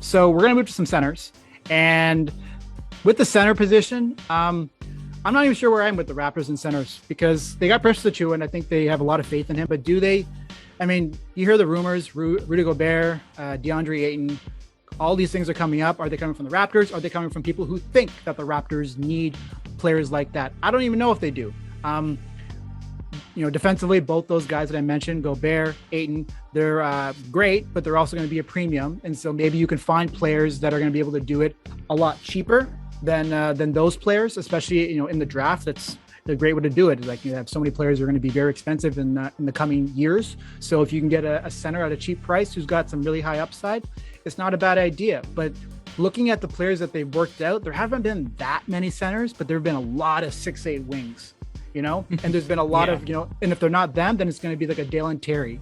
So we're going to move to some centers. And with the center position, I'm not even sure where I am with the Raptors and centers because they got Precious Achiuwa, and I think they have a lot of faith in him. But do they? I mean, you hear the rumors, Rudy Gobert, DeAndre Ayton, all these things are coming up. Are they coming from the Raptors? Are they coming from people who think that the Raptors need players like that? I don't even know if they do. Defensively, both those guys that I mentioned, Gobert, Ayton, they're great, but they're also going to be a premium. And so maybe you can find players that are going to be able to do it a lot cheaper than those players, especially, in the draft. That's the great way to do it. Like, you have so many players who are going to be very expensive in the coming years. So if you can get a center at a cheap price who's got some really high upside, it's not a bad idea. But looking at the players that they've worked out, there haven't been that many centers, but there have been a lot of 6'8" wings. And there's been a lot of, and if they're not them, then it's going to be like a Dalen Terry,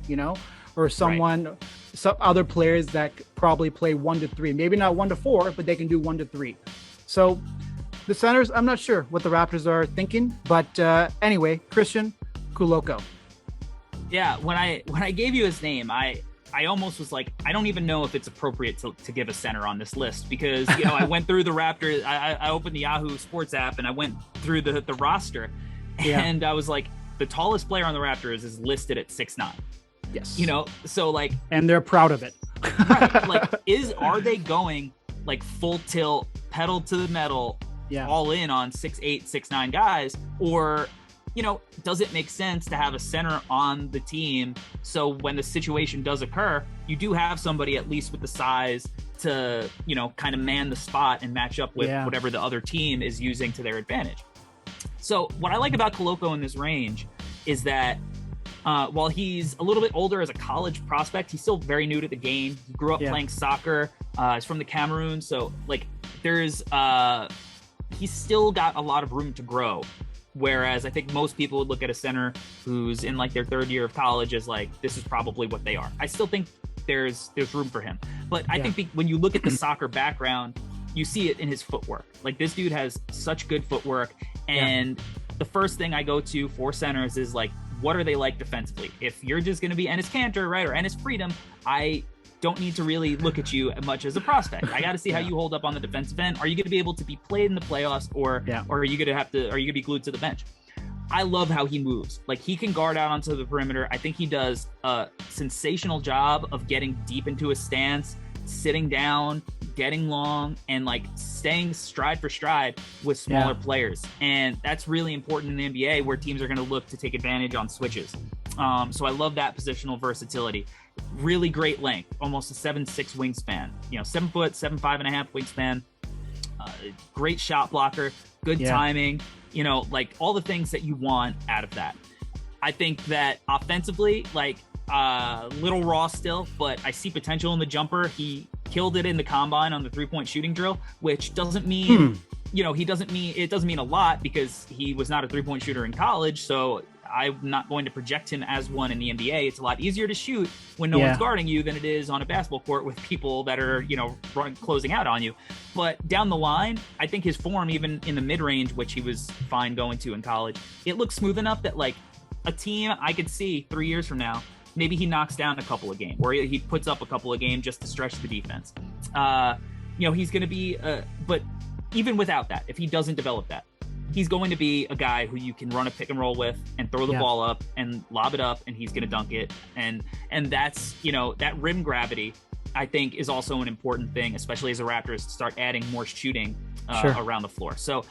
or someone, some other players that probably play 1 to 3, maybe not 1 to 4, but they can do 1 to 3. So the centers, I'm not sure what the Raptors are thinking, but anyway, Christian Koloko. Yeah. When I gave you his name, I almost was like, I don't even know if it's appropriate to give a center on this list because, I went through the Raptors. I opened the Yahoo Sports app and I went through the roster. Yeah. And I was like, the tallest player on the Raptors is listed at 6'9". Yes. So like, and they're proud of it. Right. Like, are they going like full tilt, pedal to the metal, all in on 6'8", 6'9" guys, or does it make sense to have a center on the team so when the situation does occur, you do have somebody at least with the size to kind of man the spot and match up with whatever the other team is using to their advantage. So what I like about Koloko in this range is that while he's a little bit older as a college prospect, he's still very new to the game. He grew up playing soccer. He's from the Cameroon. So like he's still got a lot of room to grow. Whereas I think most people would look at a center who's in like their third year of college as like, this is probably what they are. I still think there's room for him. But I think when you look at the soccer background, you see it in his footwork. Like, this dude has such good footwork. And the first thing I go to for centers is like, what are they like defensively? If you're just going to be Enes Kanter, right, or Enes Freedom, I don't need to really look at you much as a prospect. I got to see how you hold up on the defensive end. Are you going to be able to be played in the playoffs, or are you going to be glued to the bench? I love how he moves. Like, he can guard out onto the perimeter. I think he does a sensational job of getting deep into his stance, sitting down, getting long, and like staying stride for stride with smaller players. And that's really important in the NBA, where teams are going to look to take advantage on switches. So I love that positional versatility. Really great length, almost a 7'6" wingspan, 7 foot, 7'5.5" wingspan. Great shot blocker, good timing, like all the things that you want out of that. I think that offensively, like, little raw still, but I see potential in the jumper. He killed it in the combine on the 3-point shooting drill, which doesn't mean, it doesn't mean a lot because he was not a 3-point shooter in college. So I'm not going to project him as one in the NBA. It's a lot easier to shoot when no one's guarding you than it is on a basketball court with people that are, closing out on you. But down the line, I think his form, even in the mid-range, which he was fine going to in college, it looks smooth enough that like a team I could see 3 years from now, maybe he knocks down a couple of games, or he puts up a couple of games just to stretch the defense. He's going to be, but even without that, if he doesn't develop that, he's going to be a guy who you can run a pick and roll with and throw the ball up and lob it up, and he's going to dunk it. And that's, that rim gravity, I think, is also an important thing, especially as the Raptors start adding more shooting around the floor. So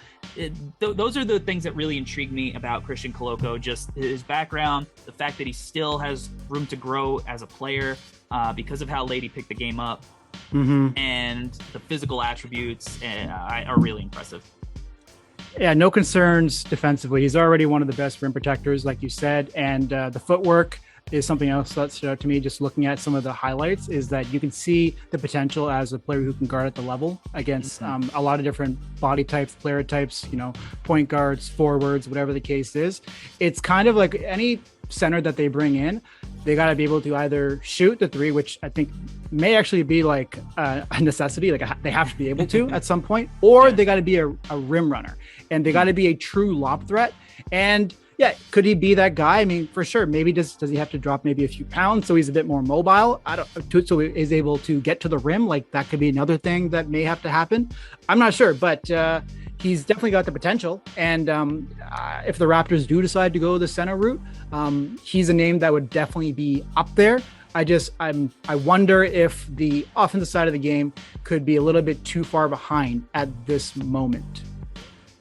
those are the things that really intrigue me about Christian Koloko, just his background, the fact that he still has room to grow as a player because of how late he picked the game up, and the physical attributes are really impressive. Yeah, no concerns defensively. He's already one of the best rim protectors, like you said, and the footwork is something else that stood out to me just looking at some of the highlights, is that you can see the potential as a player who can guard at the level against a lot of different body types, player types, point guards, forwards, whatever the case is. It's kind of like any center that they bring in, they got to be able to either shoot the three, which I think may actually be like a necessity, like they have to be able to at some point, or they got to be a rim runner, and they got to be a true lob threat. And Yeah, could he be that guy? I mean, for sure. Maybe does he have to drop maybe a few pounds so he's a bit more mobile? I don't so is able to get to the rim. Like that could be another thing that may have to happen. I'm not sure, but he's definitely got the potential. And if the Raptors do decide to go the center route, he's a name that would definitely be up there. I wonder if the offensive side of the game could be a little bit too far behind at this moment.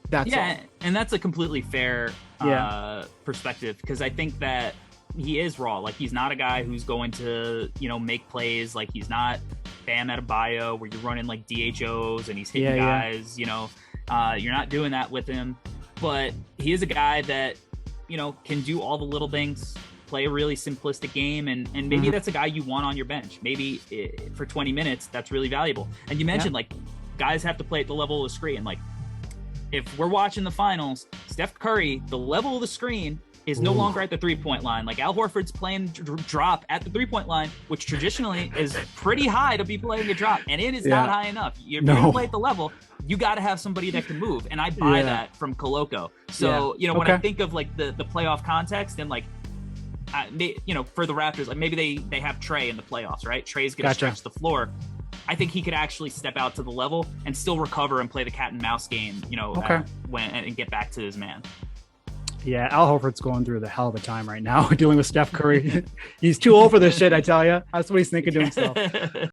That's all. And that's a completely fair perspective, because I think that he is raw. Like, he's not a guy who's going to, make plays. Like, he's not Bam Adebayo where you're running like DHOs and he's hitting guys. You're not doing that with him. But he is a guy that can do all the little things, play a really simplistic game, and maybe that's a guy you want on your bench. Maybe for 20 minutes that's really valuable. And you mentioned like guys have to play at the level of the screen. Like, if we're watching the finals, Steph Curry, the level of the screen is no longer at the 3-point line. Like, Al Horford's playing drop at the 3-point line, which traditionally is pretty high to be playing a drop, and it is not high enough. You're going to play at the level, you got to have somebody that can move, and I buy that from Koloko. So when I think of like the playoff context, and like for the Raptors, like maybe they have Trey in the playoffs, right? Trey's going to stretch the floor. I think he could actually step out to the level and still recover and play the cat and mouse game, and get back to his man. Yeah, Al Horford's going through the hell of a time right now dealing with Steph Curry. He's too old for this shit, I tell you. That's what he's thinking to himself.